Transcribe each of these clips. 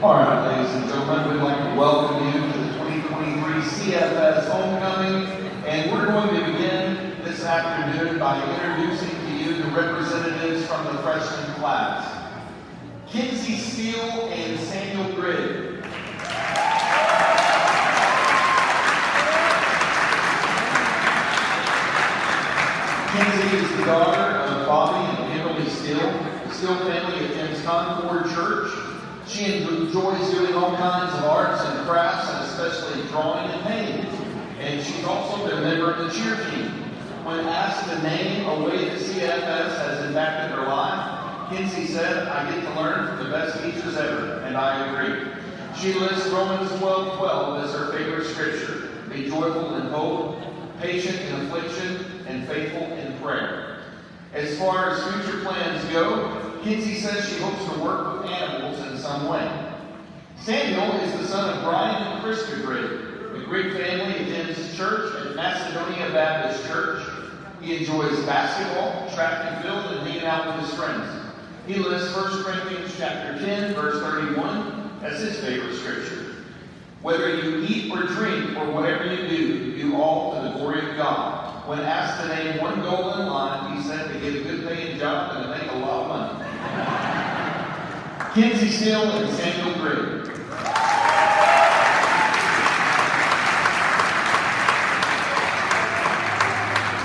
All right, ladies and gentlemen, we'd like to welcome you to the 2023 CFS Homecoming, and we're going to begin this afternoon by introducing to you the representatives from the freshman class. Kinsey Steele and Samuel Grigg. Kinsey is the daughter of Bobby and Kimberly Steele. The Steele family attends Concord Church. She enjoys doing all kinds of arts and crafts, and especially drawing and painting. And she's also been a member of the cheer team. When asked to name a way that CFS has impacted her life, Kinsey said, "I get to learn from the best teachers ever," and I agree. She lists Romans 12:12 as her favorite scripture. Be joyful in hope, patient in affliction, and faithful in prayer. As far as future plans go, Kinsey says she hopes to work with animals in some way. Samuel is the son of Brian and Krista Grigg. The Grigg family attends church at Macedonia Baptist Church. He enjoys basketball, track and field, and hanging out with his friends. He lists 1 Corinthians chapter 10, verse 31 as his favorite scripture. Whether you eat or drink or whatever you do all to the glory of God. When asked to name one goal in life, he said to get a good paying job and to make a lot of money. Kinsey Steele and Samuel Grigg.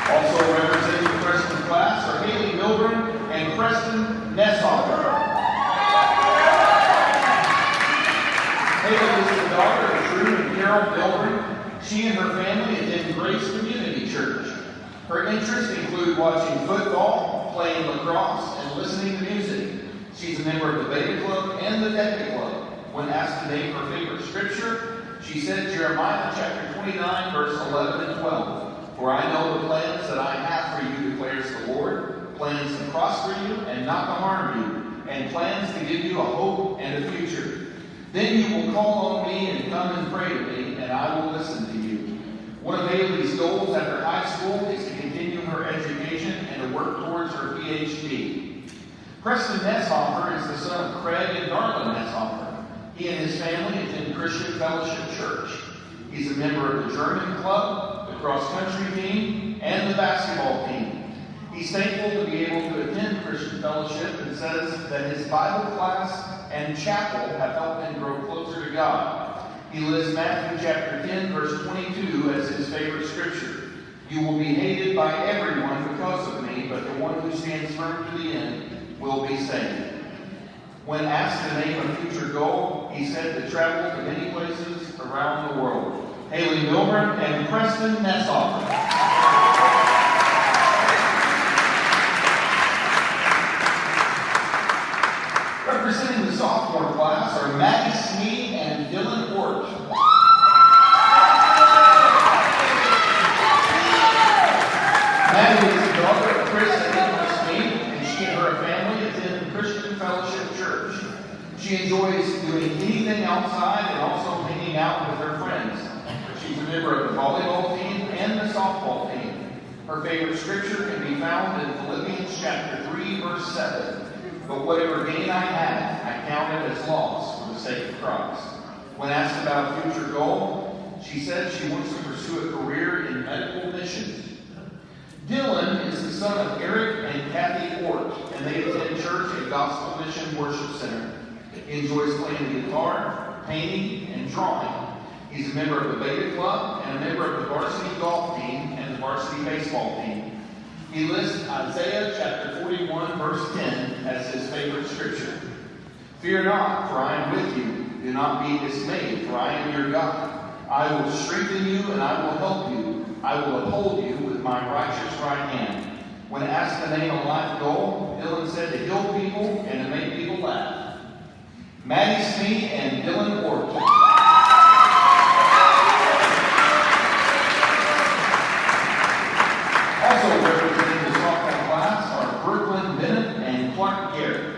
Also representing the freshman class are Haley Milburn and Preston Nessauer. Haley is the daughter of Drew and Carol Milburn. She and her family attend Grace Community Church. Her interests include watching football, playing lacrosse, and listening to music. She's a member of the Beta Club and the Delta Club. When asked to name her favorite scripture, she said Jeremiah chapter 29, verse 11 and 12. For I know the plans that I have for you, declares the Lord, plans to prosper you and not to harm you, and plans to give you a hope and a future. Then you will call on me and come and pray to me, and I will listen to you. One of Haley's goals after high school is to continue her education and to work towards her PhD. Preston Nessauer is the son of Craig and Darla Nessauer. He and his family attend Christian Fellowship Church. He's a member of the German Club, the cross-country team, and the basketball team. He's thankful to be able to attend Christian Fellowship and says that his Bible class and chapel have helped him grow closer to God. He lists Matthew chapter 10, verse 22 as his favorite scripture. You will be hated by everyone because of me, but the one who stands firm to the end will be saved. When asked to name a future goal, he said to travel to many places around the world. Haley Milburn and Preston Nessauer. Representing the sophomore class are Maddie Smead and Dylan Ort. Maddie is the daughter of Chris and Nicholas Smead, and she and her family attend Christian Fellowship Church. She enjoys doing anything outside and also hanging out with her friends. She's a member of the volleyball team and the softball team. Her favorite scripture can be found in Philippians chapter 3, verse 7. But whatever gain I have, I count it as loss for the sake of Christ. When asked about a future goal, she said she wants to pursue a career in medical missions. Dylan is the son of Eric and Kathy Ort, and they attend church at Gospel Mission Worship Center. He enjoys playing the guitar, painting, and drawing. He's a member of the Beta Club and a member of the varsity golf team and the varsity baseball team. He lists Isaiah chapter 41, verse 10 as his favorite scripture. Fear not, for I am with you. Do not be dismayed, for I am your God. I will strengthen you and I will help you. I will uphold you with my righteous right hand. When asked to name a life goal, Dylan said to heal people and to make people laugh. Maddie Smead and Dylan Ort. Also representing the sophomore class are Brooklyn Bennett and Clark Garrett.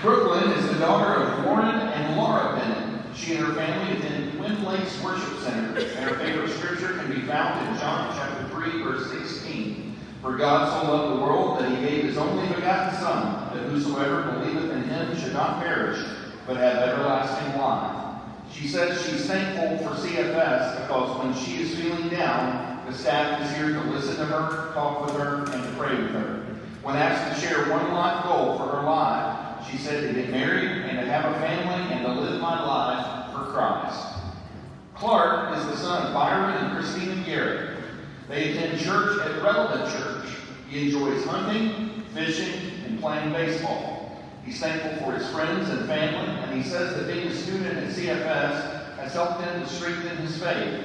Brooklyn is the daughter of Warren and Laura Bennett. She and her family attend Twin Lakes Worship Center, and her favorite scripture can be found in John chapter 3, verse 16. For God so loved the world that he gave his only begotten Son, that whosoever believeth in him should not perish, but have everlasting life. She says she's thankful for CFS because when she is feeling down, the staff is here to listen to her, talk with her, and to pray with her. When asked to share one life goal for her life, she said to get married and to have a family and to live my life for Christ. Clark is the son of Byron and Christina Garrett. They attend church at Relevant Church. He enjoys hunting, fishing, and playing baseball. He's thankful for his friends and family, and he says that being a student at CFS has helped him to strengthen his faith.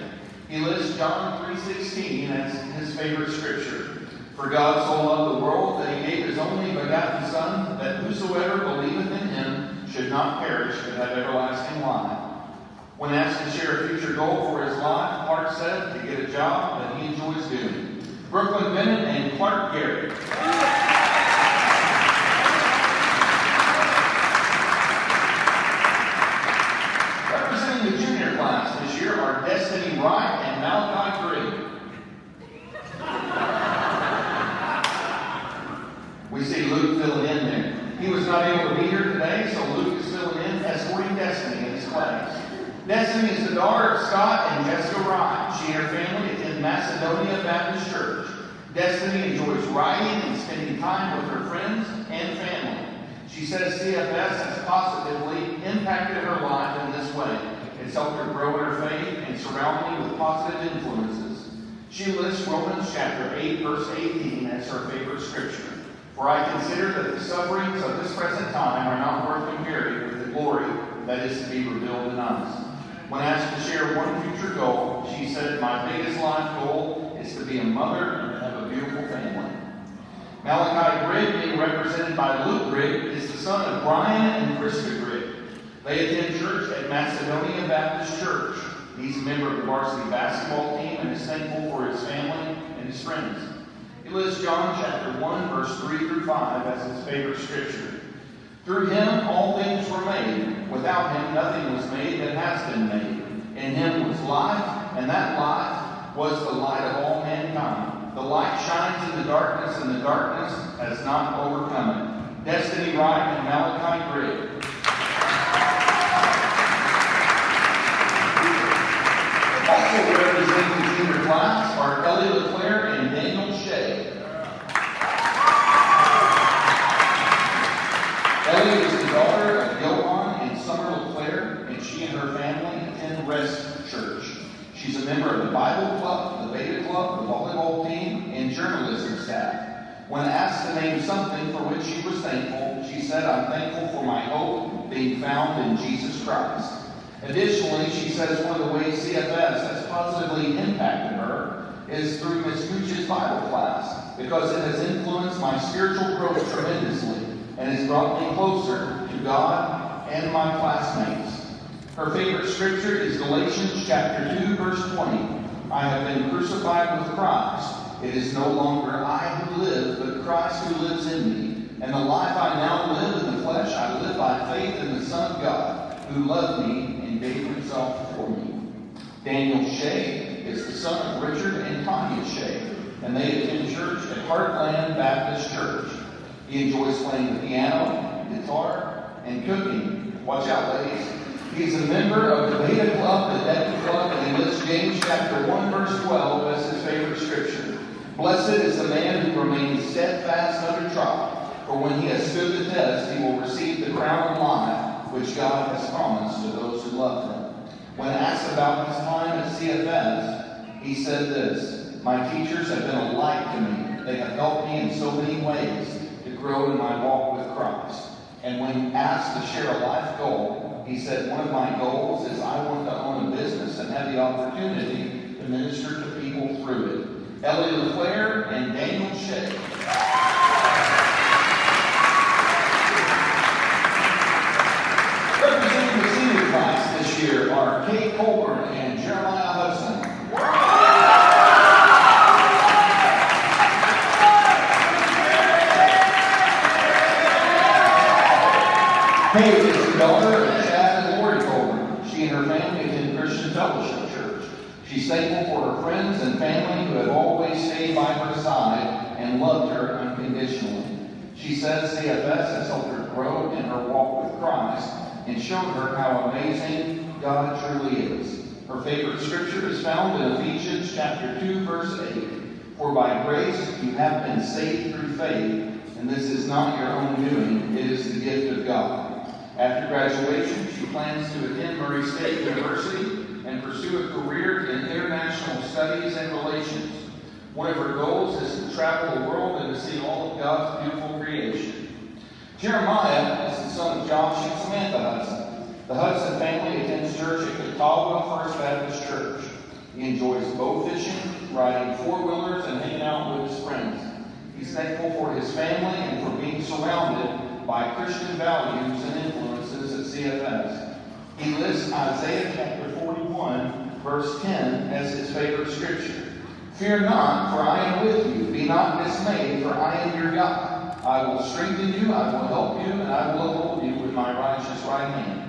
He lists John 3:16 as his favorite scripture. For God so loved the world that he gave his only begotten Son, that whosoever believeth in him should not perish but have everlasting life. When asked to share a future goal for his life, Clark said to get a job that he enjoys doing. Brooklyn Bennett and Clark Garrett. Representing the junior class this year are Destiny Wright and Malachi Grigg. We see Luke filling in there. He was not able to be here today, so Luke is filling in, escorting Destiny in his class. Destiny is the daughter of Scott and Jessica Wright. She and her family attend Macedonia Baptist Church. Destiny enjoys writing and spending time with her friends and family. She says CFS has positively impacted her life in this way. It's helped her grow in her faith and surround me with positive influences. She lists Romans chapter 8, verse 18 as her favorite scripture. For I consider that the sufferings of this present time are not worth comparing with the glory that is to be revealed in us. When asked to share one future goal, she said, my biggest life goal is to be a mother and to have a beautiful family. Malachi Grigg, being represented by Luke Grigg, is the son of Brian and Krista Grigg. They attend church at Macedonia Baptist Church. He's a member of the varsity basketball team and is thankful for his family and his friends. He lists John chapter 1, verse 3 through 5 as his favorite scripture. Through him all things were made. Without him nothing was made that has been made. In him was life, and that life was the light of all mankind. The light shines in the darkness, and the darkness has not overcome it. Destiny Wright and Malachi Grigg. Also representing the junior class are Ellie LeClaire and Daniel Shea. Ellie is the daughter of Johan and Summer LeClaire, and she and her family attend Rest Church. She's a member of the Bible Club, the Beta Club, the volleyball team, and journalism staff. When asked to name something for which she was thankful, she said, I'm thankful for my hope being found in Jesus Christ. Additionally, she says one of the ways CFS has positively impacted her is through Ms. Gooch's Bible class, because it has influenced my spiritual growth tremendously and has brought me closer to God and my classmates. Her favorite scripture is Galatians chapter 2, verse 20. I have been crucified with Christ. It is no longer I who live, but Christ who lives in me. And the life I now live in the flesh, I live by faith in the Son of God, who loved me and gave himself for me. Daniel Shea is the son of Richard and Tanya Shea, and they attend church at Heartland Baptist Church. He enjoys playing the piano, guitar, and cooking. Watch out, ladies. He's a member of the Beta Club, the Deca Club, and he lists James chapter 1, verse 12 as his favorite scripture. Blessed is the man who remains steadfast under trial, for when he has stood the test, he will receive the crown of life, which God has promised to those who love him. When asked about his time at CFS, he said this, my teachers have been a light to me. They have helped me in so many ways to grow in my walk with Christ. And when asked to share a life goal, he said, one of my goals is I want to own a business and have the opportunity to minister to people through it. Ellie LeClaire and Daniel Shea. Representing the senior class this year are Kate Colburn and Jeremiah Hudson. Kate is the daughter of Chad and Lori Colburn. She and her family attend Christian Fellowship Church. She's thankful for her friends and family who have always stayed by her side and loved her unconditionally. She says CFS has helped her grow in her walk with Christ and shown her how amazing God truly is. Her favorite scripture is found in Ephesians chapter 2, verse 8. For by grace you have been saved through faith, and this is not your own doing, it is the gift of God. After graduation, she plans to attend Murray State University and pursue a career in international studies and relations. One of her goals is to travel the world and to see all of God's beautiful creation. Jeremiah is the son of Josh and Samantha Hudson. The Hudson family attends church at Catawba First Baptist Church. He enjoys bow fishing, riding four-wheelers, and hanging out with his friends. He's thankful for his family and for being surrounded by Christian values and influences at CFS. He lists Isaiah chapter 41, verse 10 as his favorite scripture. Fear not, for I am with you. Be not dismayed, for I am your God. I will strengthen you, I will help you, and I will uphold you with my righteous right hand.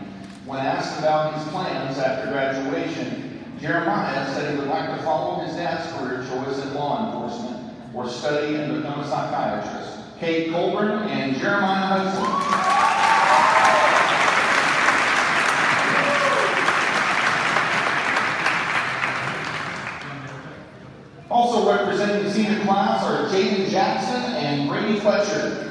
When asked about his plans after graduation, Jeremiah said he would like to follow his dad's career choice in law enforcement or study and become a psychiatrist. Kate Colburn and Jeremiah Hudson. Also representing the senior class are Jaden Jackson and Brady Fletcher.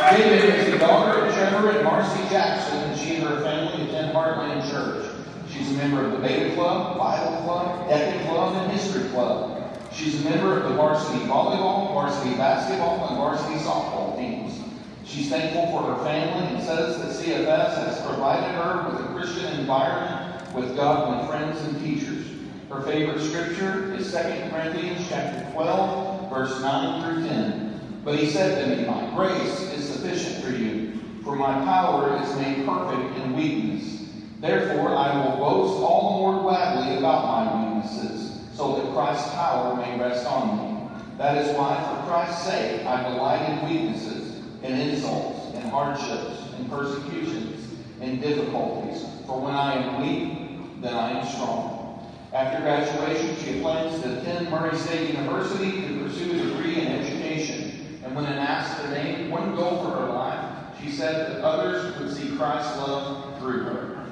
Jaden is the daughter of Trevor and Marcy Jackson, and she and her family attend Heartland Church. She's a member of the Beta Club, Bible Club, Decade Club, and History Club. She's a member of the varsity volleyball, varsity basketball, and varsity softball teams. She's thankful for her family and says that CFS has provided her with a Christian environment with godly friends and teachers. Her favorite scripture is 2 Corinthians chapter 12, verse 9 through 10. But he said to me, my grace is sufficient for you, for my power is made perfect in weakness. Therefore I will boast all the more gladly about my weaknesses, so that Christ's power may rest on me. That is why, for Christ's sake, I delight in weaknesses, in insults, in hardships, in persecutions, in difficulties. For when I am weak, then I am strong. After graduation, she plans to attend Murray State University to pursue a degree in education. And when asked to name one goal for her life, she said that others would see Christ's love through her.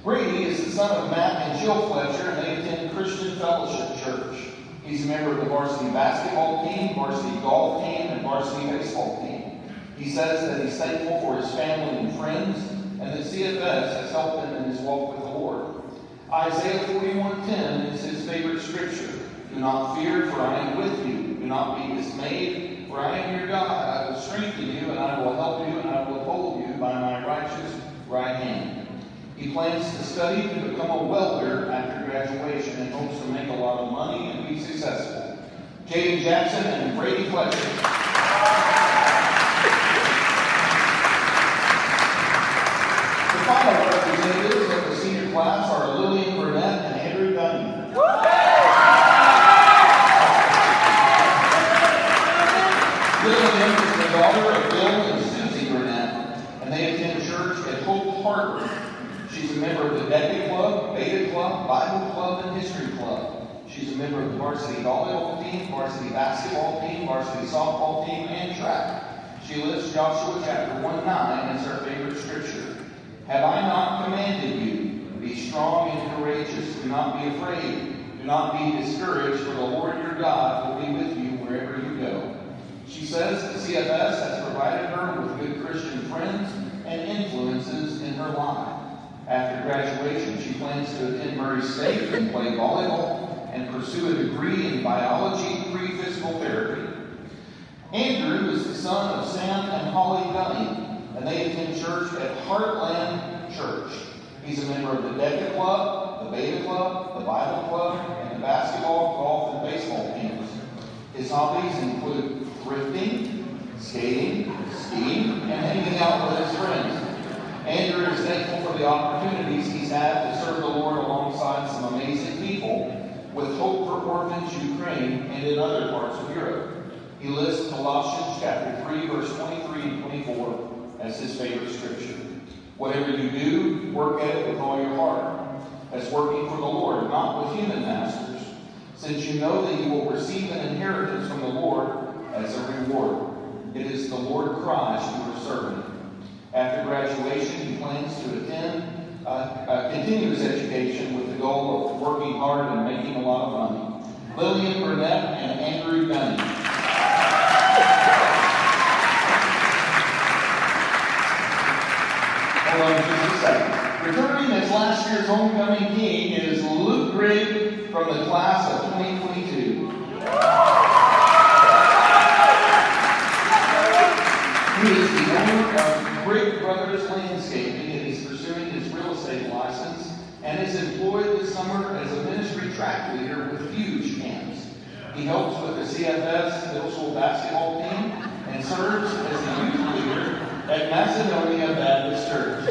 Brady is the son of Matt and Jill Fletcher, and they attend Christian Fellowship Church. He's a member of the varsity basketball team, varsity golf team, and varsity baseball team. He says that he's thankful for his family and friends, and that CFS has helped him in his walk with the Lord. Isaiah 41:10 is his favorite scripture. Do not fear, for I am with you. Do not be dismayed, for I am your God. I will strengthen you, and I will help you, and I will uphold you by my righteous right hand. He plans to study to become a welder after graduation and hopes to make a lot of money and be successful. Jaden Jackson and Brady Fletcher. The final representatives of the senior class are Lillian Burnett and Andrew Dunning. Lillian is the daughter of Bill and Susie Burnett, and they attend church at Hope Harbor. She's a member of the Decade Club, Beta Club, Bible Club, and History Club. She's a member of the varsity volleyball team, varsity basketball team, varsity softball team, and track. She lists Joshua chapter 1:9 as her favorite scripture. Have I not commanded you? Be strong and courageous. Do not be afraid. Do not be discouraged, for the Lord your God will be with you wherever you go. She says that CFS has provided her with good Christian friends and influences in her life. After graduation, she plans to attend Murray State and play volleyball and pursue a degree in biology pre-physical therapy. Andrew is the son of Sam and Holly Dunning, and they attend church at Heartland Church. He's a member of the Decade Club, the Beta Club, the Bible Club, and the basketball, golf, and baseball teams. His hobbies include thrifting, skating, skiing, and hanging out with his friends. Andrew is thankful for the opportunities he's had to serve the Lord alongside some amazing people with Hope for Orphans Ukraine and in other parts of Europe. He lists Colossians chapter 3, verse 23 and 24 as his favorite scripture. Whatever you do, work at it with all your heart, as working for the Lord, not with human masters, since you know that you will receive an inheritance from the Lord as a reward. It is the Lord Christ you are serving. After graduation, he plans to continue his education with the goal of working hard and making a lot of money. Lillian Burnett and Andrew Gunning. Hold on just a second. Returning as last year's homecoming king is Luke Grigg from the class of 2022. He is the owner of Grigg Brothers Landscaping, and he's pursuing his real estate license and is employed this summer as a ministry track leader with Huge Camps. He helps with the CFS middle school basketball team and serves as the youth leader at Macedonia Baptist Church.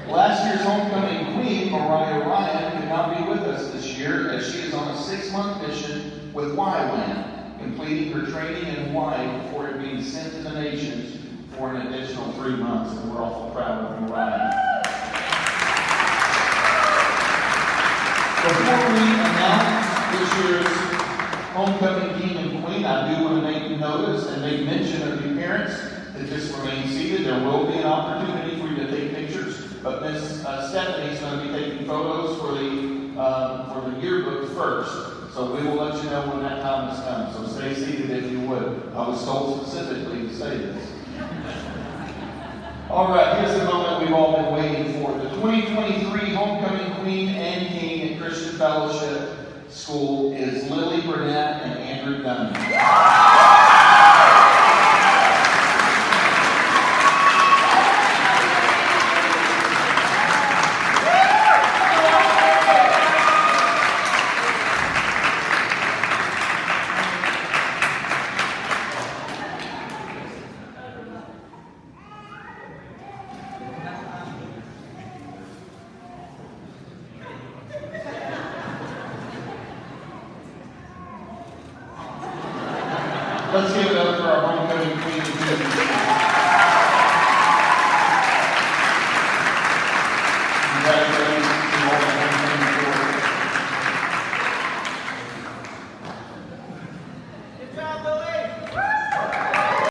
Last year's homecoming queen, Mariah Ryan, could not be with us this year as she is on a 6-month mission with YWAM, completing her training in Hawaii before being sent to the nations for an additional 3 months, and we're awful proud of Mariah. Before we announce this year's homecoming king and queen, I do want to make notice and make mention of you parents that just remain seated. There will be an opportunity for you to take pictures, but Miss Stephanie is going to be taking photos for the yearbook first. So we will let you know when that time has come. So stay seated if you would. I was told specifically to say this. All right, here's the moment we've all been waiting for. The 2023 homecoming queen and king at Christian Fellowship School is Lily Burnett and Andrew Gunning. Let's give it up for our homecoming queen and king. Congratulations.